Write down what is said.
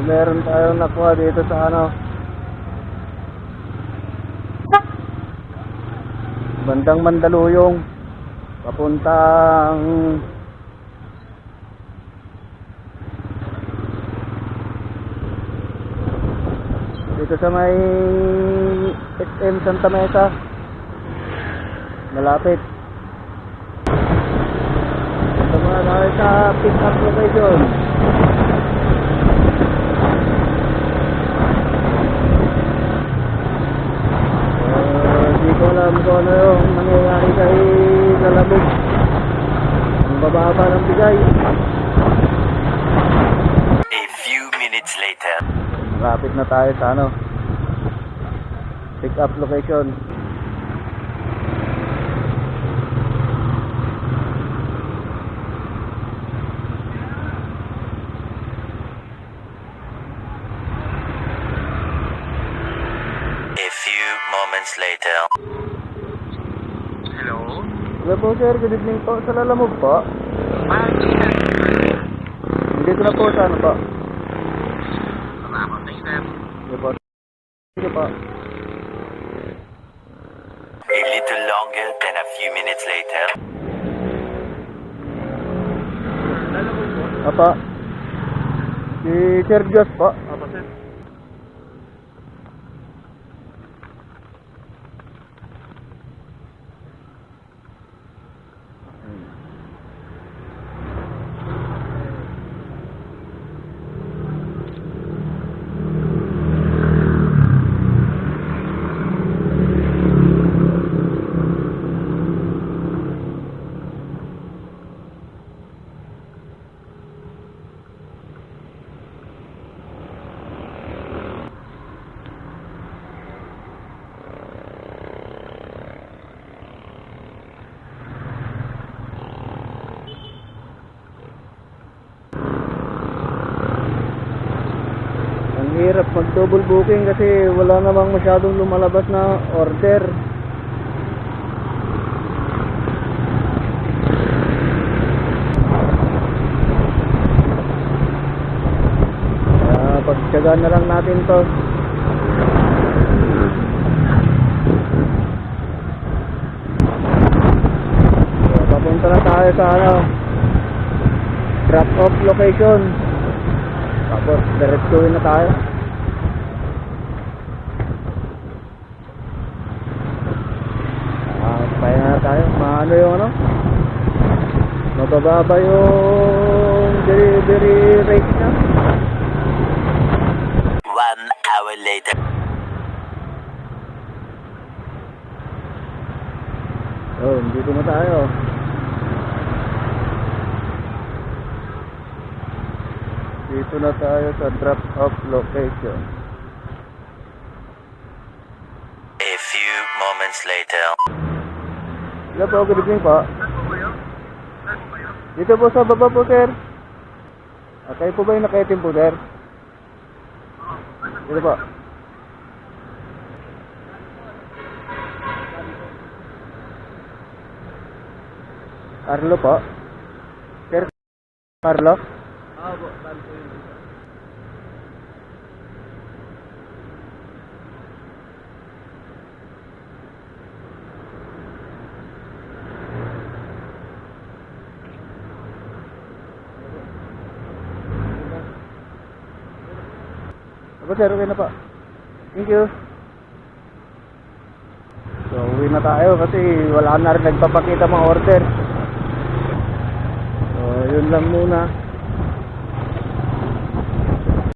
meron tayong nakuha dito sa ano, bandang Mandaluyong, papuntang dito sa may SM Santa Mesa, malapit. Ito mga tayo sa pick up location. Hindi ko alam kung ano yung nangyayari kay Lalabog. Ang bababa ng bigay. A few minutes later. Malapit na tayo sa ano, pick up location. A few moments later. Hello? Hello po sir, good evening po. Sa Lalamog po. Hindi ko na po sa ano po. Salamat na sir. Sige po. Sige po. A little longer than a few minutes later. Apa? Si Sir Diyos po. Apa sir? Ang hirap mag double booking kasi wala namang masyadong lumalabas na order. Pagtyagaan na lang natin to. So, papunta na tayo sa ano, drop off location. Tapos diretsuhin na tayo. Pahinga na tayo. Maano yung ano, mabababa yung delivery rate na. 1 hour later. Oh, dito na tayo. Dito na tayo sa drop off location. A few moments later. Hello po, good evening po. Dito po sa baba po, sir. Kayo po ba yung nakaitim po, sir? Dito po. Carlo po. Sir, Carlo? Po, saan po yun? Ako sir, okay na po. Thank you. So, uwi na tayo kasi wala na rin nagpapakita mga order. So, yun lang muna.